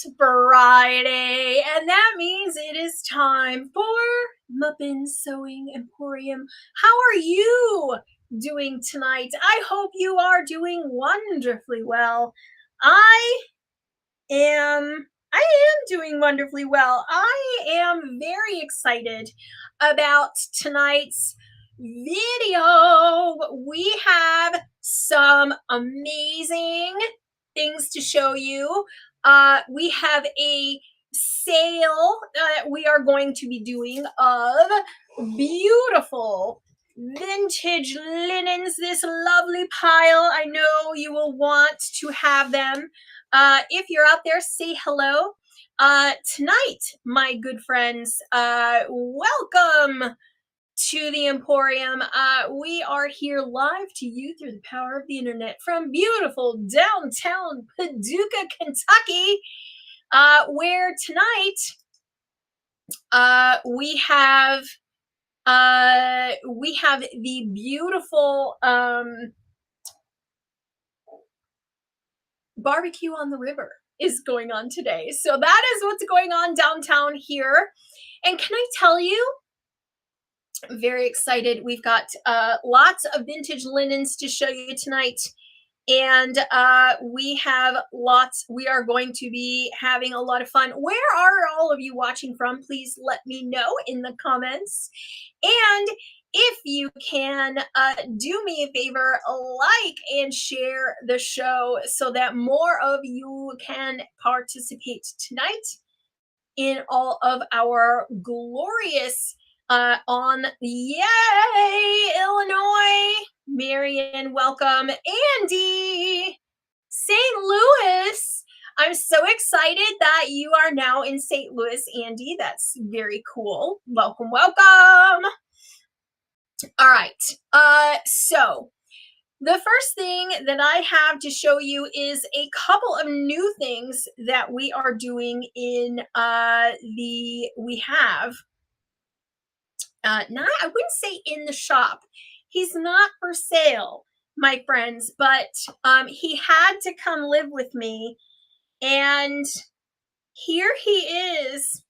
It's Friday, and that means it is time for Muppin Sewing Emporium. How are you doing tonight? I hope you are doing wonderfully well. I I am doing wonderfully well. I am very excited about tonight's video. We have some amazing things to show you. We have a sale we are going to be doing of beautiful vintage linens. This lovely pile. I know you will want to have them. If you're out there, say hello. Tonight, my good friends, welcome to the Emporium. We are here live to you through the power of the internet from beautiful downtown Paducah, Kentucky, where tonight we have the beautiful barbecue on the river is going on today. So that is what's going on downtown here. And can I tell you, I'm very excited. We've got lots of vintage linens to show you tonight. And we are going to be having a lot of fun. Where are all of you watching from? Please let me know in the comments. And if you can do me a favor, like and share the show so that more of you can participate tonight in all of our glorious on Yay Illinois. Marion, welcome. Andy, St. Louis. I'm so excited that you are now in St. Louis, Andy. That's very cool. Welcome, welcome. All right. So the first thing that I have to show you is a couple of new things that we are doing in I wouldn't say in the shop. He's not for sale, my friends, but he had to come live with me, and here he is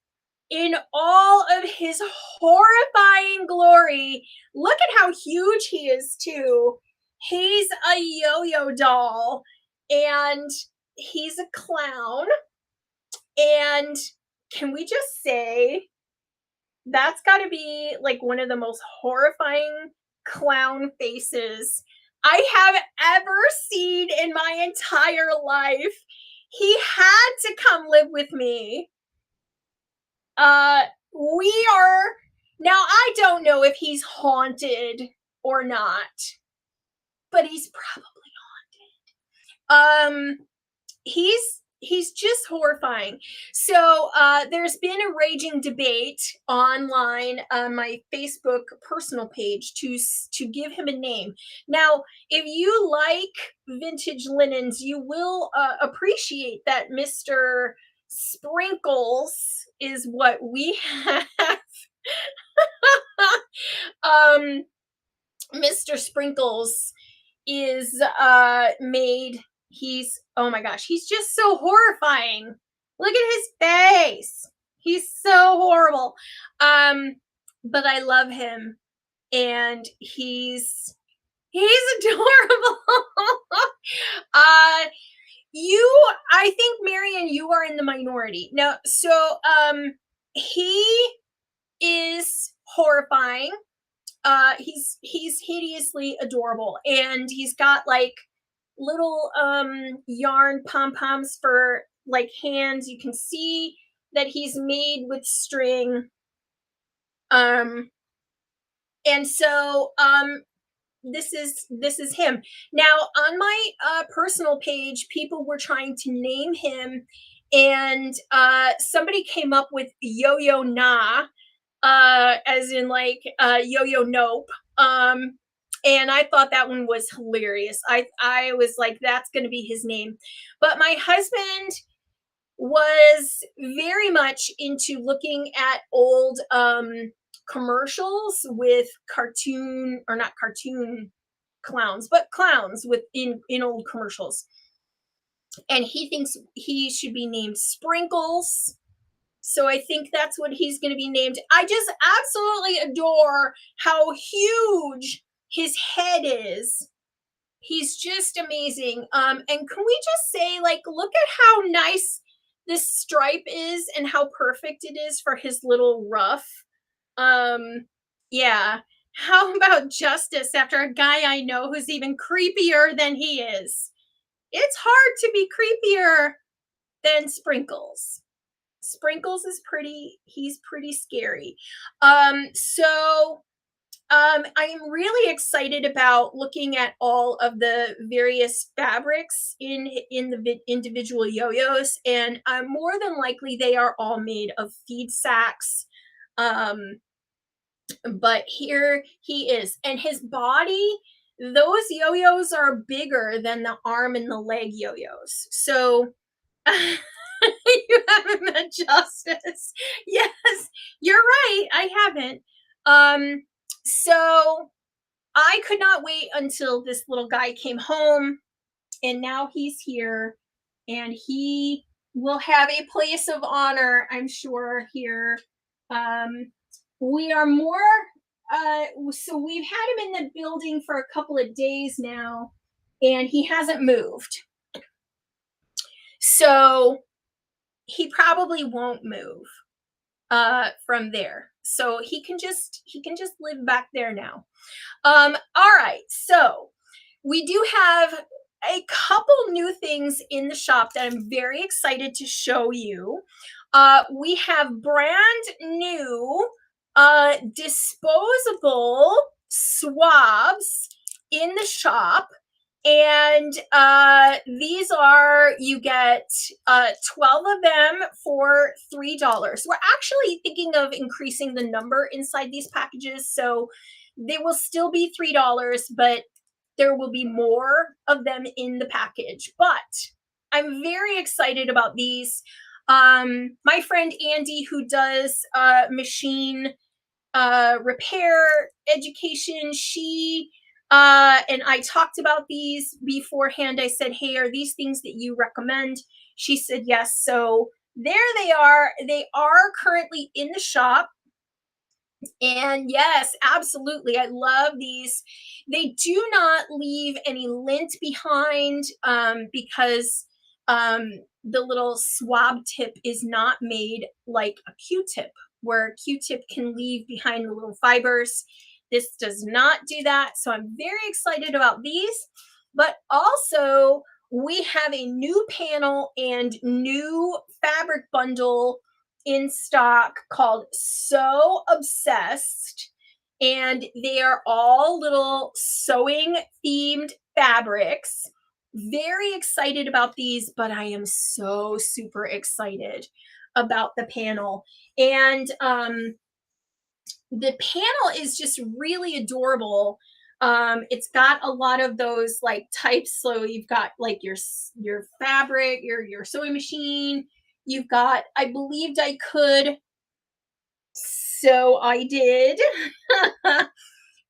in all of his horrifying glory. Look at how huge he is too. He's a yo-yo doll, and he's a clown. And can we just say, that's got to be like one of the most horrifying clown faces I have ever seen in my entire life. He had to come live with me. We are now, I don't know if he's haunted or not, but he's probably haunted. He's just horrifying. So there's been a raging debate online on my Facebook personal page to give him a name. Now, if you like vintage linens, you will appreciate that Mr. Sprinkles is what we have. Mr. Sprinkles is made. Oh my gosh, he's just so horrifying. Look at his face. He's so horrible. But I love him, and he's adorable. I think, Marion, you are in the minority. Now, so he is horrifying. He's hideously adorable, and he's got like little yarn pom-poms for like hands. You can see that he's made with string. And so this is him. Now, on my personal page, people were trying to name him, and somebody came up with Yo-Yo Na, as in like Yo-Yo Nope. And I thought that one was hilarious. I was like, that's going to be his name. But my husband was very much into looking at old commercials with not cartoon clowns, but clowns in old commercials. and he thinks he should be named Sprinkles. So I think that's what he's going to be named. I just absolutely adore how huge his head is. He's just amazing. And can we just say, like, look at how nice this stripe is and how perfect it is for his little ruff. Um, yeah. How about Justice after a guy I know who's even creepier than he is? It's hard to be creepier than Sprinkles. Sprinkles is he's pretty scary. I'm really excited about looking at all of the various fabrics in the individual yo-yos, and more than likely they are all made of feed sacks. Um, but here he is, and his body. Those yo-yos are bigger than the arm and the leg yo-yos. So you haven't met Justice. Yes, you're right. I haven't. So I could not wait until this little guy came home, and now he's here, and he will have a place of honor, I'm sure, here. Um, we are more, so we've had him in the building for a couple of days now, and he hasn't moved. So he probably won't move from there. So he can just live back there now. All right. So we do have a couple new things in the shop that I'm very excited to show you. We have brand new disposable swabs in the shop. And these are, you get 12 of them for $3. We're actually thinking of increasing the number inside these packages, so they will still be $3, but there will be more of them in the package. But I'm very excited about these. My friend Andy, who does machine repair education, she and I talked about these beforehand. I said, hey, are these things that you recommend? She said yes. So there they are. They are currently in the shop. And yes, absolutely. I love these. They do not leave any lint behind, because um, the little swab tip is not made like a Q-tip, where a Q-tip can leave behind the little fibers. This does not do that. So I'm very excited about these. But also, we have a new panel and new fabric bundle in stock called So Obsessed. And they are all little sewing themed fabrics. Very excited about these, but I am so super excited about the panel. And the panel is just really adorable. It's got a lot of those like types. So you've got like your fabric, your sewing machine. You've got, I believed I could, so I did.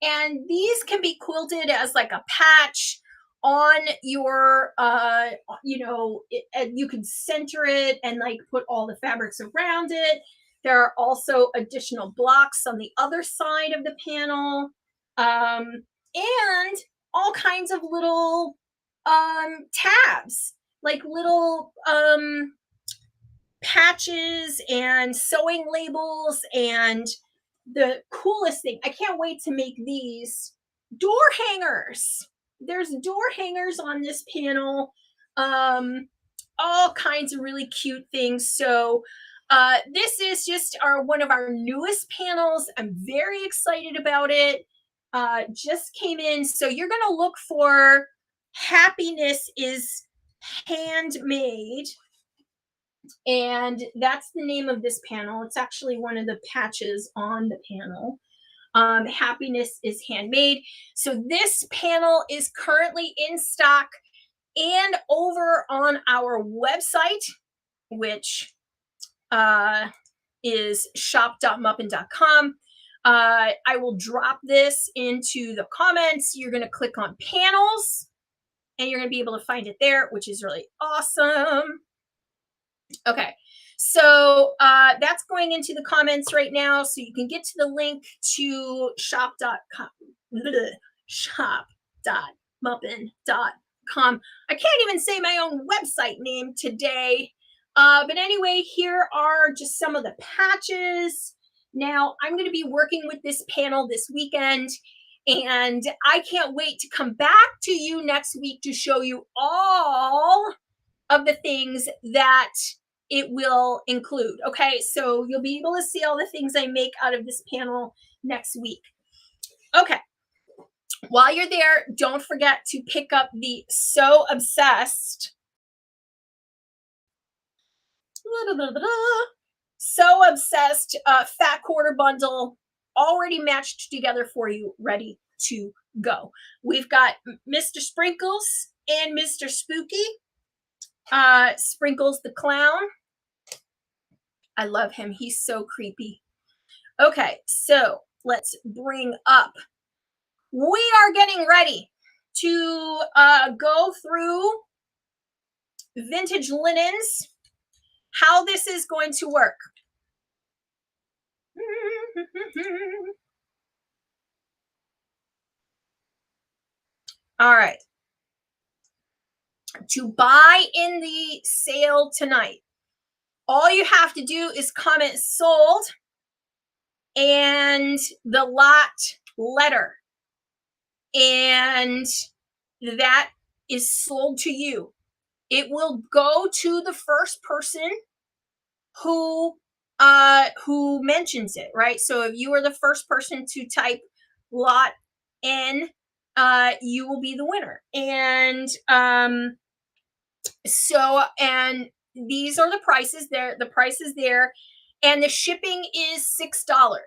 And these can be quilted as like a patch on your and you can center it and like put all the fabrics around it. There are also additional blocks on the other side of the panel, and all kinds of little tabs, like little patches and sewing labels. And the coolest thing, I can't wait to make these door hangers. There's door hangers on this panel. All kinds of really cute things. So this is just one of our newest panels. I'm very excited about it. Just came in. So you're going to look for Happiness is Handmade, and that's the name of this panel. It's actually one of the patches on the panel. Happiness is Handmade. So this panel is currently in stock and over on our website, which is shop.muppin.com. I will drop this into the comments. You're going to click on panels, and you're going to be able to find it there, which is really awesome. Okay, so that's going into the comments right now, so you can get to the link to shop.com, shop.muppin.com. I can't even say my own website name today. But anyway, here are just some of the patches. Now, I'm going to be working with this panel this weekend, and I can't wait to come back to you next week to show you all of the things that it will include. Okay, so you'll be able to see all the things I make out of this panel next week. Okay, while you're there, don't forget to pick up the So Obsessed fat quarter bundle already matched together for you, ready to go. We've got Mr. Sprinkles and Mr. Spooky. Sprinkles the clown. I love him. He's so creepy. Okay, so let's bring up. We are getting ready to go through vintage linens, how this is going to work. All right. To buy in the sale tonight, all you have to do is comment sold and the lot letter, and that is sold to you. It will go to the first person who mentions it, right? So if you are the first person to type lot N, you will be the winner. And and these are the prices there. The price is there, and the shipping is $6.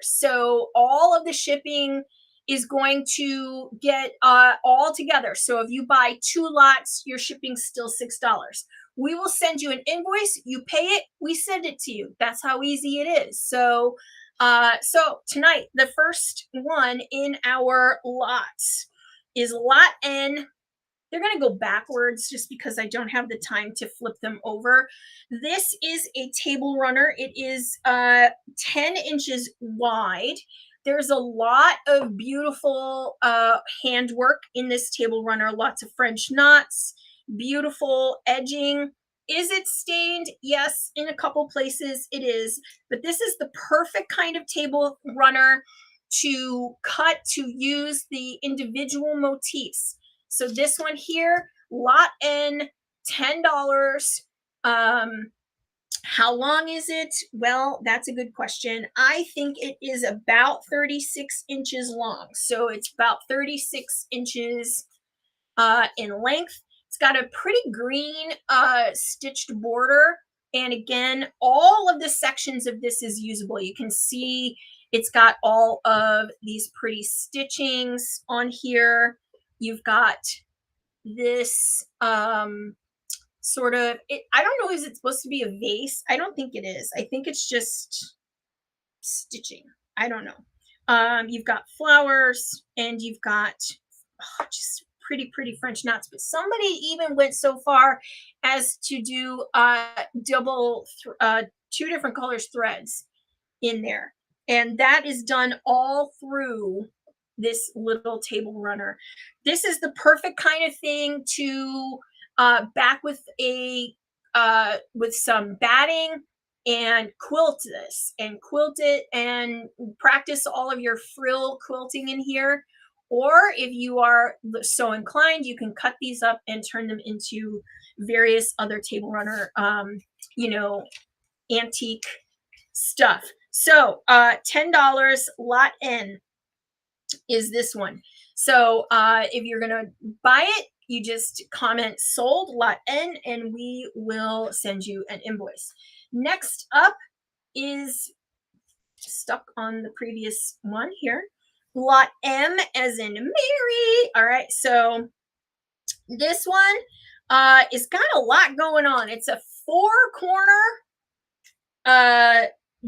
So all of the shipping is going to get all together. So if you buy 2 lots, your shipping's still $6. We will send you an invoice. You pay it. We send it to you. That's how easy it is. So, so tonight, the first one in our lots is lot N. They're going to go backwards just because I don't have the time to flip them over. This is a table runner. It is 10 inches wide. There's a lot of beautiful handwork in this table runner, lots of French knots, beautiful edging. Is it stained? Yes, in a couple places it is, but this is the perfect kind of table runner to cut, to use the individual motifs. So this one here, lot N, $10. How long is it? Well, that's a good question. I think it is about 36 inches long. So it's about 36 inches in length. It's got a pretty green stitched border. And again, all of the sections of this is usable. You can see it's got all of these pretty stitchings on here. You've got this sort of, I don't know, is it supposed to be a vase? I don't think it is. I think it's just stitching. I don't know. You've got flowers, and you've got just pretty French knots. But somebody even went so far as to do double 2 different colors threads in there, and that is done all through this little table runner. This is the perfect kind of thing to back with a with some batting and quilt this, and quilt it and practice all of your frill quilting in here. Or if you are so inclined, you can cut these up and turn them into various other table runner you know, antique stuff. So $10, lot N is this one. So if you're gonna buy it, you just comment sold lot N, and we will send you an invoice. Next up is stuck on the previous one here, lot M as in Mary. All right, so this one is got a lot going on. It's a 4-corner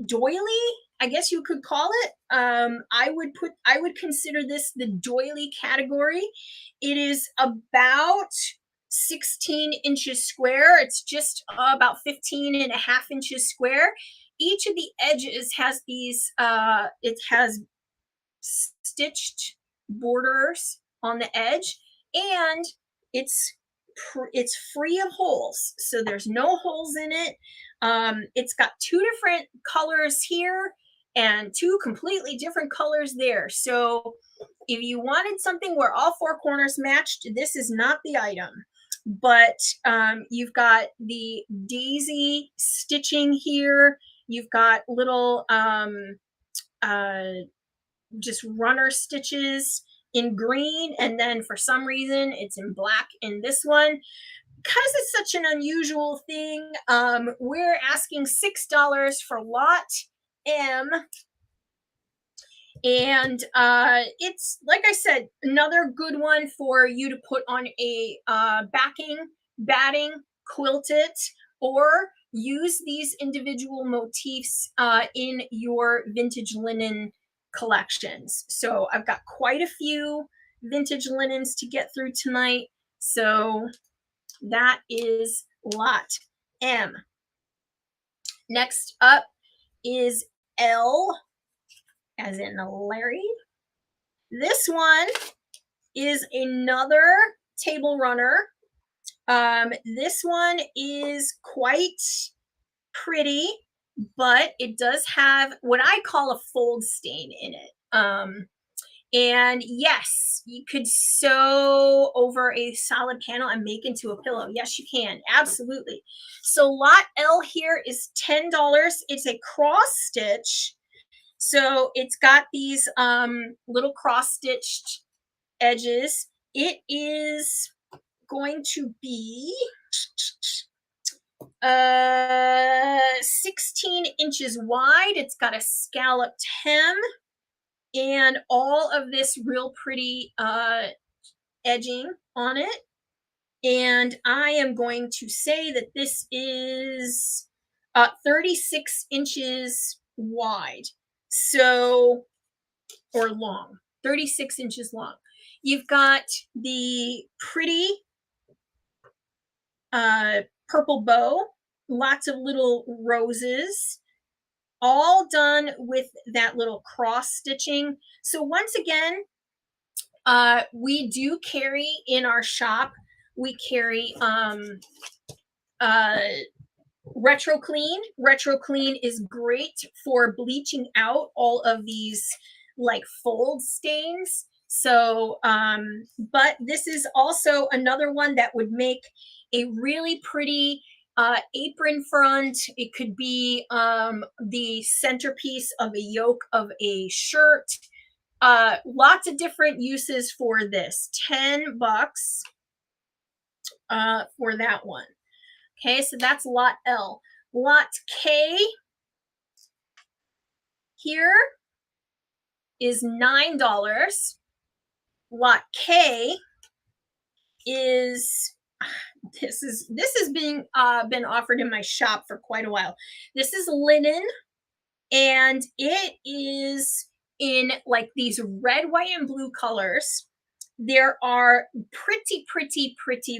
doily, I guess you could call it. I would consider this the doily category. It is about 16 inches square. It's just about 15 and a half inches square. Each of the edges has these, it has stitched borders on the edge, and it's it's free of holes, so there's no holes in it. It's got two different colors here and two completely different colors there. So if you wanted something where all four corners matched, this is not the item. But you've got the daisy stitching here. You've got little uh, just runner stitches in green, and then for some reason it's in black in this one. Because it's such an unusual thing, we're asking $6 for lot M. And it's, like I said, another good one for you to put on a batting, quilt it, or use these individual motifs in your vintage linen collections. So I've got quite a few vintage linens to get through tonight. So that is lot M. Next up is L, as in Larry. This one is another table runner. This one is quite pretty, but it does have what I call a fold stain in it. And yes, you could sew over a solid panel and make into a pillow. Yes, you can. Absolutely. So lot L here is $10. It's a cross stitch. So it's got these little cross stitched edges. It is going to be 16 inches wide. It's got a scalloped hem and all of this real pretty edging on it. And I am going to say that this is 36 inches wide. So, or long, 36 inches long. You've got the pretty purple bow, lots of little roses, all done with that little cross stitching. So once again, we do carry in our shop, we carry Retro Clean. Retro Clean is great for bleaching out all of these like fold stains. So, but this is also another one that would make a really pretty apron front. It could be the centerpiece of a yoke of a shirt. Lots of different uses for this. $10 for that one. Okay, so that's lot L. Lot K here is $9. Lot K is this is being been offered in my shop for quite a while. This is linen, and it is in like these red, white, and blue colors. There are pretty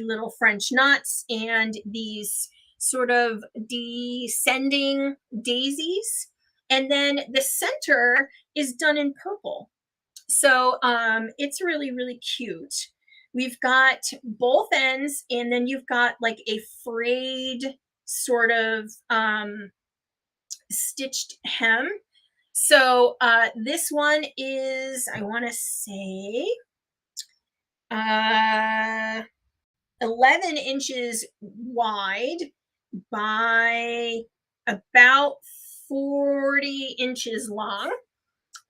little French knots and these sort of descending daisies. And then the center is done in purple. So it's really cute. We've got both ends, and then you've got like a frayed sort of stitched hem. So this one is, I want to say, 11 inches wide by about 40 inches long.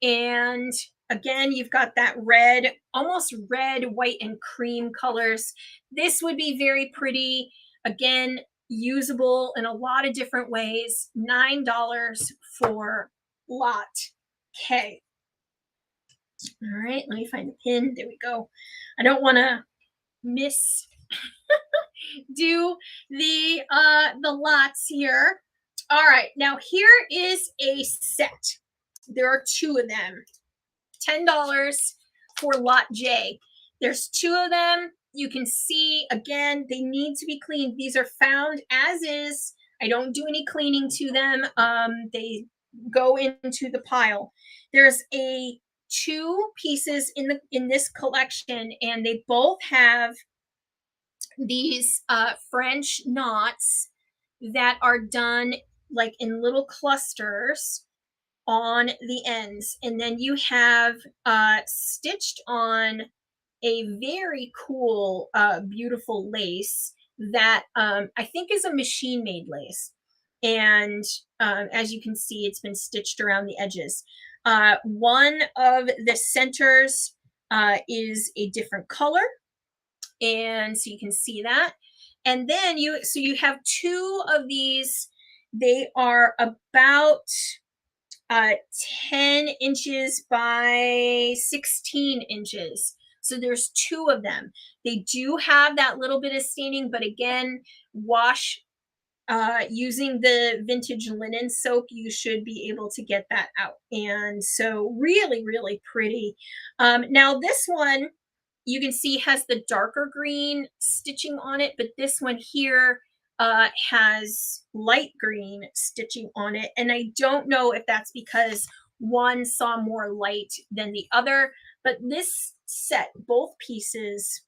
And again, you've got that red, almost red, white, and cream colors. This would be very pretty. Again, usable in a lot of different ways. $9 for lot K. All right, let me find the pin. There we go. I don't want to miss do the lots here. All right, now here is a set. There are two of them. $10 for lot J. There's two of them. you can see, again, they need to be cleaned. These are found as is. I don't do any cleaning to them. They go into the pile. There's a two pieces in this collection, and they both have these French knots that are done like in little clusters on the ends, and then you have stitched on a very cool, beautiful lace that I think is a machine made lace. And as you can see, it's been stitched around the edges. One of the centers is a different color, and so you can see that. And then you have two of these. They are about uh, 10 inches by 16 inches. So there's two of them. They do have that little bit of staining, but again, wash using the vintage linen soap, you should be able to get that out. And so really, really pretty. Now this one, you can see has the darker green stitching on it, but this one here has light green stitching on it. And I don't know if that's because one saw more light than the other, but this set, both pieces,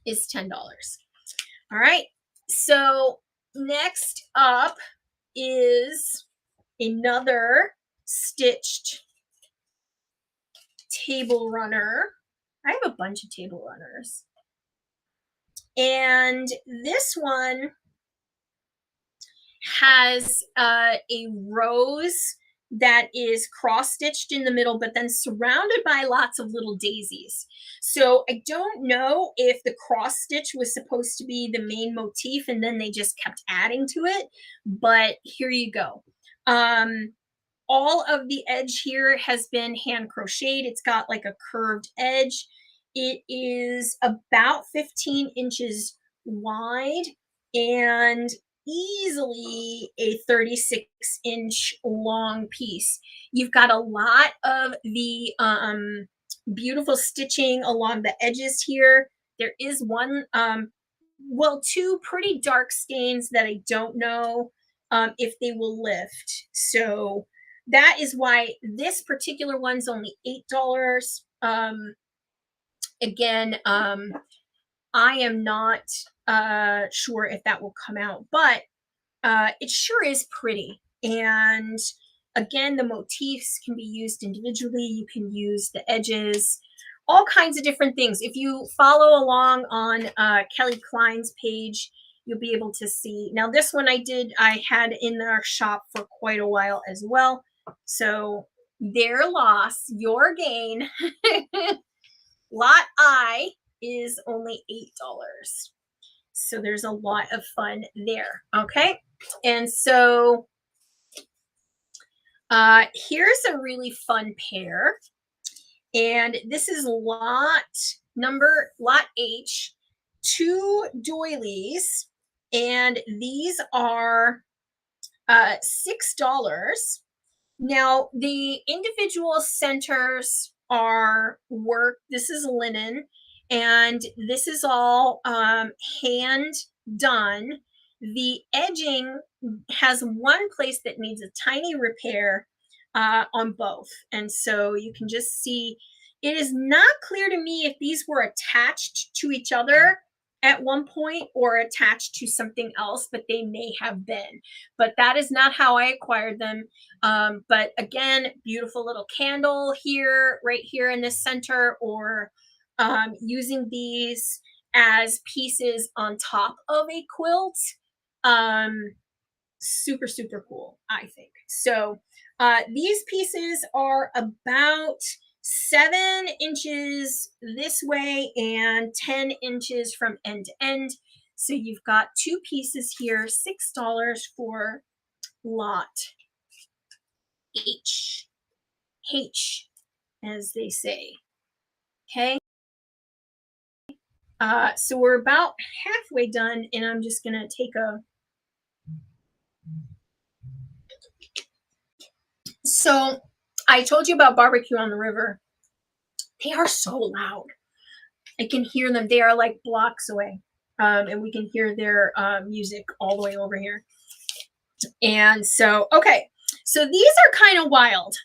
is $10. All right. So next up is another stitched table runner. I have a bunch of table runners. And this one has a rose that is cross stitched in the middle, but then surrounded by lots of little daisies. So I don't know if the cross stitch was supposed to be the main motif and then they just kept adding to it, but here you go. All of the edge here has been hand crocheted. It's got like a curved edge. It is about 15 inches wide and easily a 36-inch long piece. You've got a lot of the beautiful stitching along the edges here. There is one, well, two pretty dark stains that I don't know if they will lift. So that is why this particular one's only $8. Again, I am not sure if that will come out, but it sure is pretty. And again, the motifs can be used individually. You can use the edges, all kinds of different things. If you follow along on Kelly Klein's page, you'll be able to see. Now, this one I had in our shop for quite a while as well. So their loss, your gain. Lot I is only $8. So there's a lot of fun there. Okay. And so here's a really fun pair. And this is lot H, two doilies. And these are $6. Now, the individual centers are work. This is linen, and this is all hand done. The edging has one place that needs a tiny repair on both. And so you can just see, it is not clear to me if these were attached to each other at one point or attached to something else, but they may have been. But that is not how I acquired them. But again, beautiful little candle here, right here in the center, or using these as pieces on top of a quilt. Super, super cool, I think. So these pieces are about 7 inches this way and 10 inches from end to end. So you've got two pieces here, $6 for lot H, as they say. Okay. So we're about halfway done, and I'm just gonna take a. So I told you about barbecue on the river. They are so loud. I can hear them. They are like blocks away. And we can hear their music all the way over here. And so, okay, so these are kind of wild.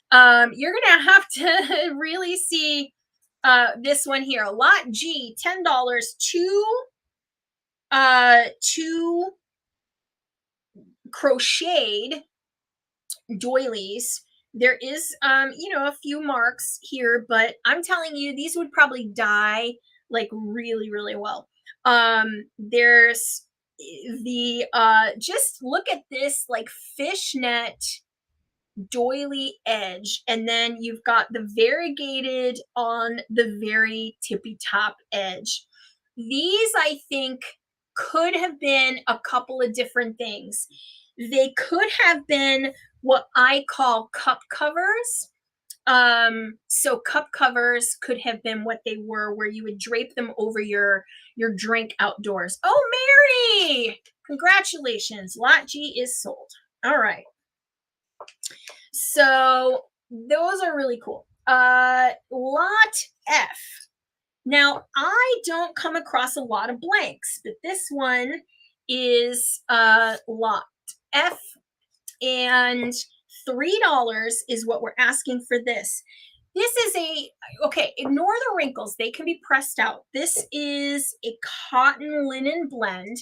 You're gonna have to really see this one here. Lot G, $10, two crocheted doilies. There is a few marks here, but I'm telling you, these would probably die like really, really well. There's the just look at this like fishnet doily edge, and then you've got the variegated on the very tippy top edge. These, I think, could have been a couple of different things. They could have been what I call cup covers. So cup covers could have been what they were, where you would drape them over your drink outdoors. Oh, Mary, congratulations, lot G is sold. All right, so those are really cool. Lot F. Now, I don't come across a lot of blanks, but this one is lot F, and $3 is what we're asking for this. This is okay, ignore the wrinkles. They can be pressed out. This is a cotton linen blend,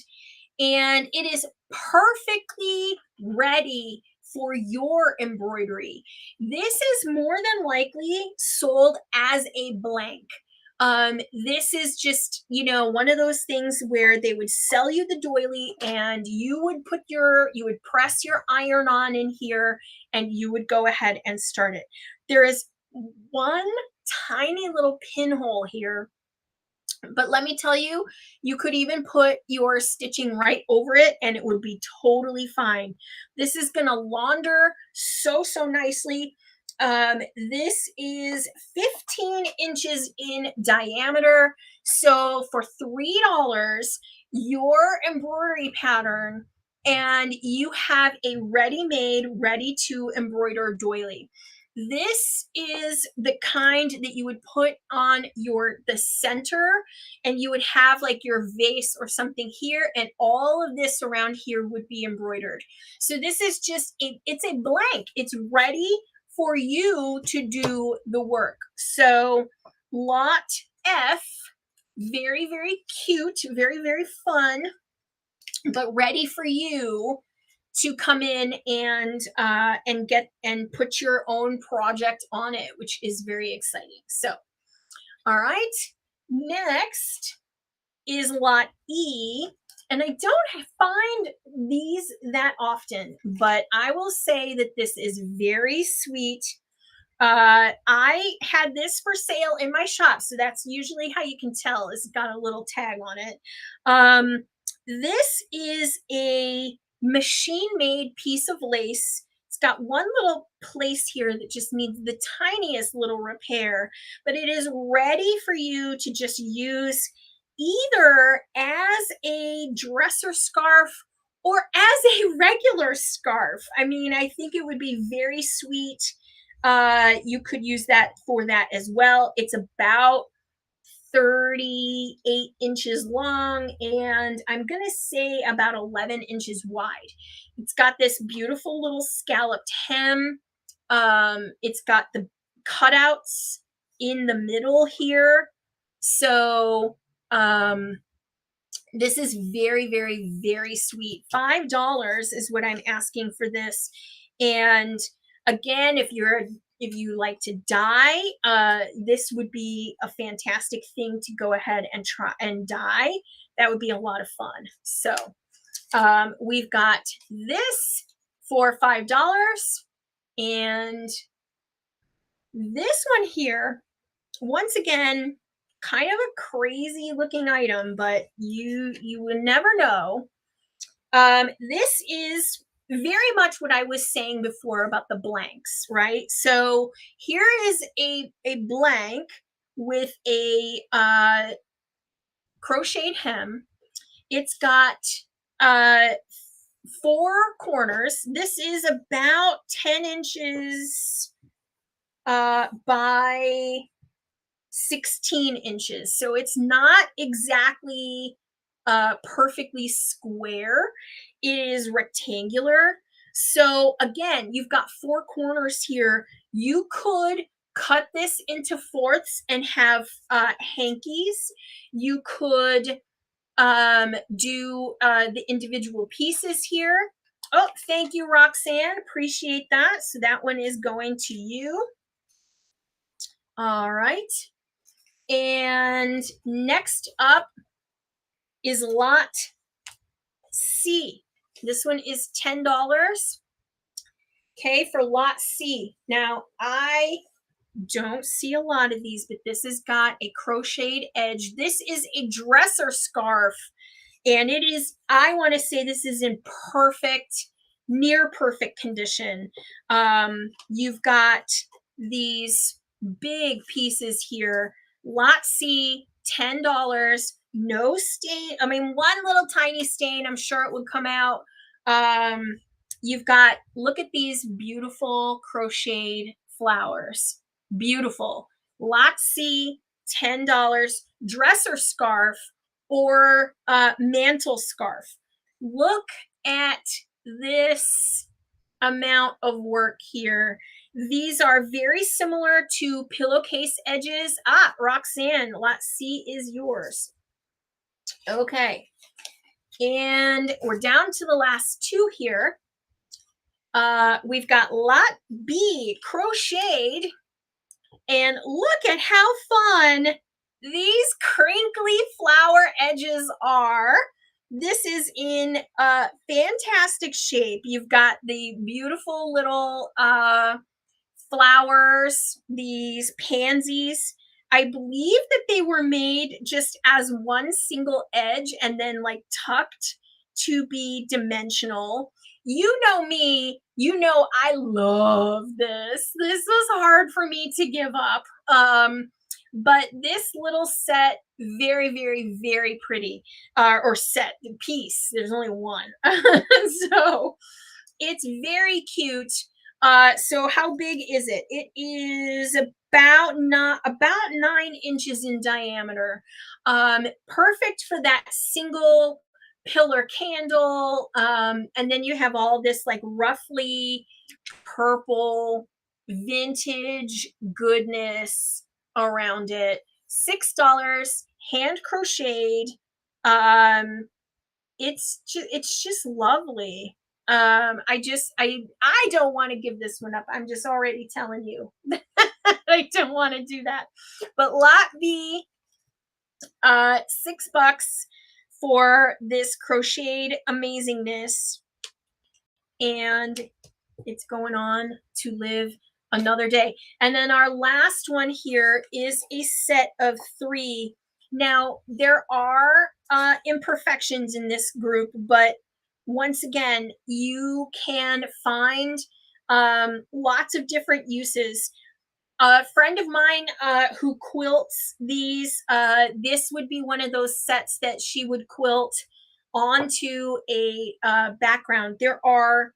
and it is perfectly ready for your embroidery. This is more than likely sold as a blank. This is just, one of those things where they would sell you the doily, and you would press your iron on in here, and you would go ahead and start it. There is one tiny little pinhole here, but let me tell you, you could even put your stitching right over it and it would be totally fine. This is going to launder so nicely. This is 15 inches in diameter. So for $3, your embroidery pattern, and you have a ready-made, ready to embroider doily. This is the kind that you would put on the center, and you would have like your vase or something here, and all of this around here would be embroidered. So this is just it's a blank. It's ready for you to do the work. So lot F, very, very cute, very, very fun, but ready for you to come in and get and put your own project on it, which is very exciting. So, all right, next is lot E, and I don't find these that often, but I will say that this is very sweet. I had this for sale in my shop, so that's usually how you can tell. It's got a little tag on it. This is a machine-made piece of lace. It's got one little place here that just needs the tiniest little repair, but it is ready for you to just use either as a dresser scarf or as a regular scarf. I mean, I think it would be very sweet. You could use that for that as well. It's about 38 inches long, and I'm gonna say about 11 inches wide. It's got this beautiful little scalloped hem. It's got the cutouts in the middle here. So this is very, very, very sweet. $5 is what I'm asking for this. And again, if you like to dye, this would be a fantastic thing to go ahead and try and dye. That would be a lot of fun. So we've got this for $5, and this one here, once again, kind of a crazy looking item, but you would never know. This is very much what I was saying before about the blanks, right? So here is a blank with a crocheted hem. It's got 4 corners. This is about 10 inches by 16 inches. So it's not exactly perfectly square. It is rectangular. So again, you've got four corners here. You could cut this into fourths and have hankies. You could do the individual pieces here. Oh, thank you, Roxanne. Appreciate that. So that one is going to you. All right. And next up is lot C. This one is $10. Okay, for lot C. Now, I don't see a lot of these, but this has got a crocheted edge. This is a dresser scarf. And it is, I want to say this is in perfect, near perfect condition. You've got these big pieces here. Lot C, $10. No stain. I mean, one little tiny stain, I'm sure it would come out. You've got, look at these beautiful crocheted flowers. Beautiful. Lot C, $10. Dresser scarf or mantle scarf. Look at this amount of work here. These are very similar to pillowcase edges. Ah, Roxanne, lot C is yours. Okay. And we're down to the last two here. We've got lot B, crocheted. And look at how fun these crinkly flower edges are. This is in fantastic shape. You've got the beautiful little flowers, these pansies. I believe that they were made just as one single edge and then like tucked to be dimensional. You know me, you know I love this. This was hard for me to give up. But this little set, very, very, very pretty. Or set, piece. There's only one. So it's very cute. So how big is it? It is about 9 inches in diameter. Perfect for that single pillar candle. And then you have all this like roughly purple vintage goodness around it. $6, hand crocheted. It's just lovely. I don't want to give this one up. I'm just already telling you. I don't want to do that. But lot B, $6 for this crocheted amazingness. And it's going on to live another day. And then our last one here is a set of 3. Now, there are imperfections in this group, but once again, you can find lots of different uses. A friend of mine who quilts these, this would be one of those sets that she would quilt onto a background. There are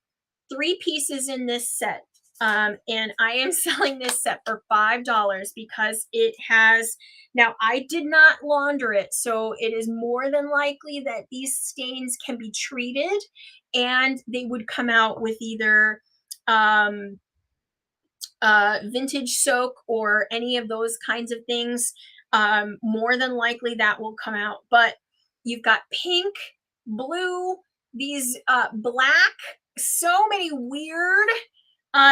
3 pieces in this set. And I am selling this set for $5 because it has, now I did not launder it, so it is more than likely that these stains can be treated and they would come out with either vintage soak or any of those kinds of things. More than likely that will come out. But you've got pink, blue, these black, so many weird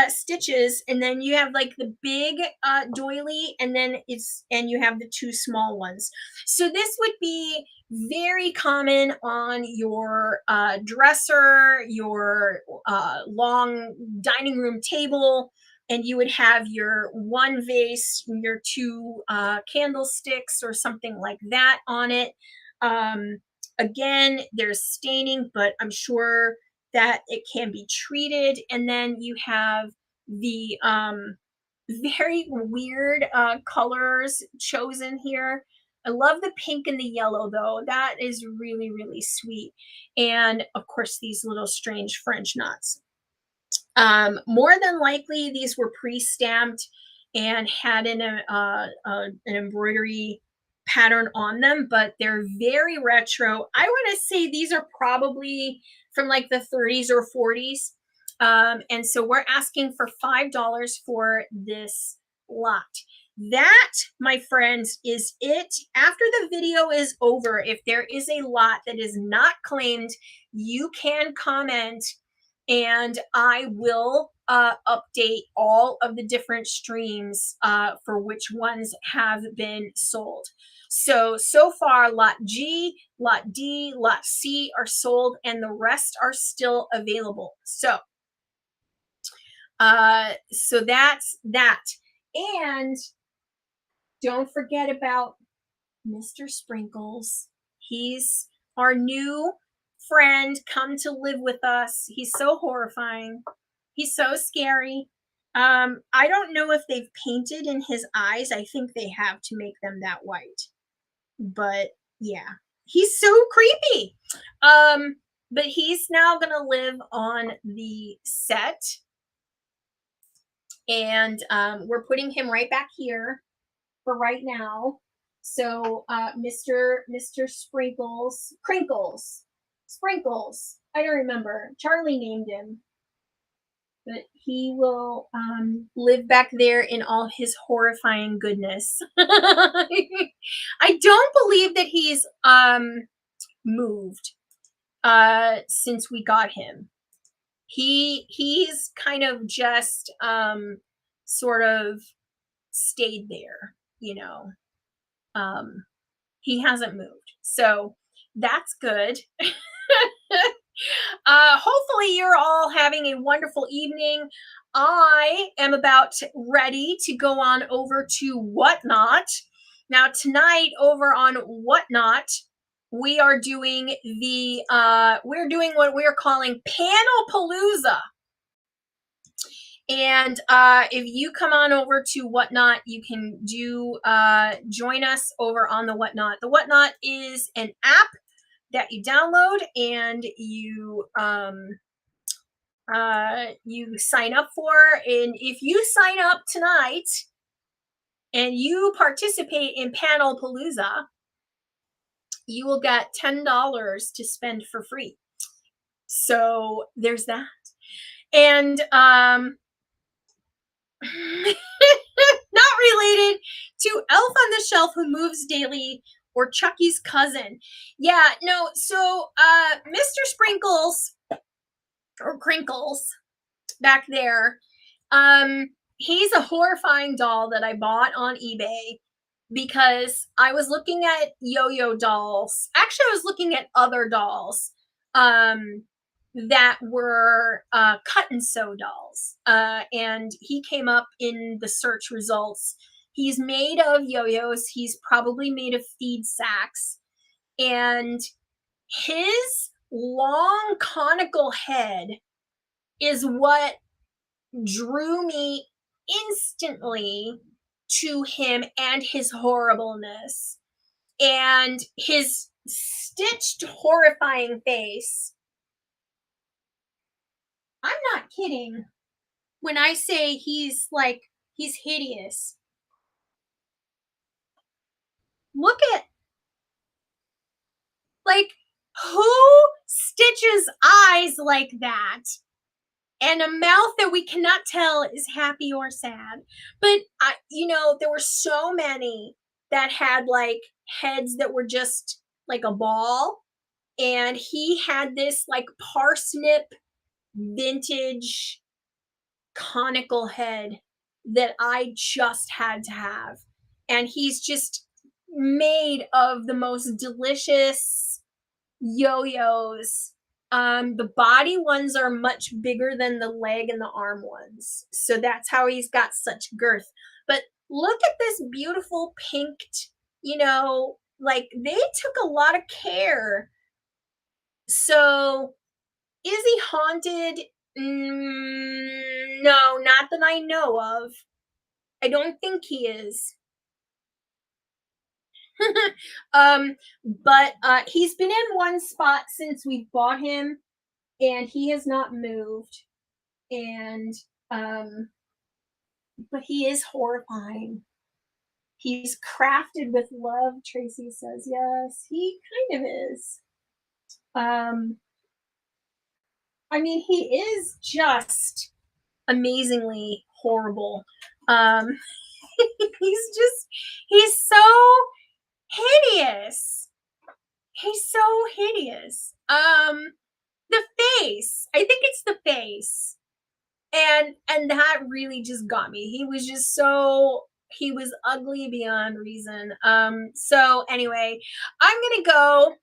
stitches, and then you have like the big doily, and then you have the 2 small ones. So this would be very common on your dresser, your long dining room table, and you would have your 1 vase, your 2 candlesticks or something like that on it. Again, there's staining, but I'm sure that it can be treated. And then you have the very weird colors chosen here. I love the pink and the yellow, though. That is really, really sweet. And of course, these little strange French knots. More than likely, these were pre-stamped and had an embroidery pattern on them, but they're very retro. I want to say these are probably from like the 30s or 40s. And so we're asking for $5 for this lot. That, my friends, is it. After the video is over, if there is a lot that is not claimed, you can comment and I will update all of the different streams for which ones have been sold. So far, lot G, lot D, lot C are sold, and the rest are still available. So that's that. And don't forget about Mr. Sprinkles. He's our new friend come to live with us. He's so horrifying. He's so scary. I don't know if they've painted in his eyes. I think they have to make them that white. But yeah, he's so creepy. But he's now gonna live on the set, and we're putting him right back here for right now. So Mr. Sprinkles, Crinkles, Sprinkles. I don't remember. Charlie named him, but he will live back there in all his horrifying goodness. I don't believe that he's moved since we got him. He's kind of just sort of stayed there, you know. He hasn't moved, so that's good. Hopefully you're all having a wonderful evening. I am about ready to go on over to Whatnot. Now tonight over on Whatnot, we are doing we're doing what we're calling Panel Palooza. And if you come on over to Whatnot, you can join us over on the Whatnot. The Whatnot is an app that you download, and you sign up for. And if you sign up tonight and you participate in Panel Palooza, you will get $10 to spend for free. So there's that. And not related to Elf on the Shelf Who Moves Daily or Chucky's cousin. Yeah, no, so Mr. Sprinkles or Crinkles back there, he's a horrifying doll that I bought on eBay because I was looking at yo-yo dolls. Actually, I was looking at other dolls that were cut and sew dolls, and he came up in the search results. He's made of yo-yos. He's probably made of feed sacks, and his long conical head is what drew me instantly to him, and his horribleness and his stitched horrifying face. I'm not kidding when I say he's hideous. Look at, like, who stitches eyes like that and a mouth that we cannot tell is happy or sad? But there were so many that had like heads that were just like a ball, and he had this like parsnip vintage conical head that I just had to have. And he's just made of the most delicious yo-yos. The body ones are much bigger than the leg and the arm ones. So that's how he's got such girth. But look at this beautiful pinked, like they took a lot of care. So is he haunted? No, not that I know of. I don't think he is. But he's been in one spot since we bought him, and he has not moved. And but he is horrifying. He's crafted with love, Tracy says. Yes, he kind of is. Um, I mean, he is just amazingly horrible. Um, he's so hideous. He's so hideous. The face. I think it's the face. And that really just got me. He was ugly beyond reason. So anyway, I'm gonna go.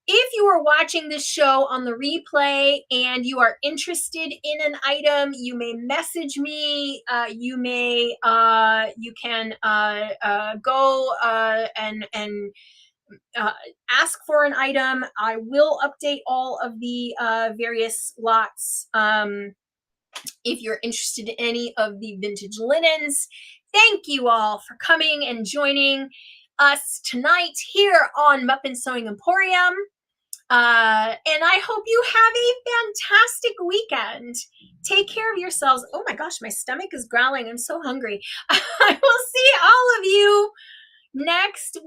If you are watching this show on the replay and you are interested in an item, you may message me. You can go and ask for an item. I will update all of the various lots. If you're interested in any of the vintage linens, thank you all for coming and joining us tonight here on Muppin Sewing Emporium. And I hope you have a fantastic weekend. Take care of yourselves. Oh my gosh, my stomach is growling. I'm so hungry. I will see all of you next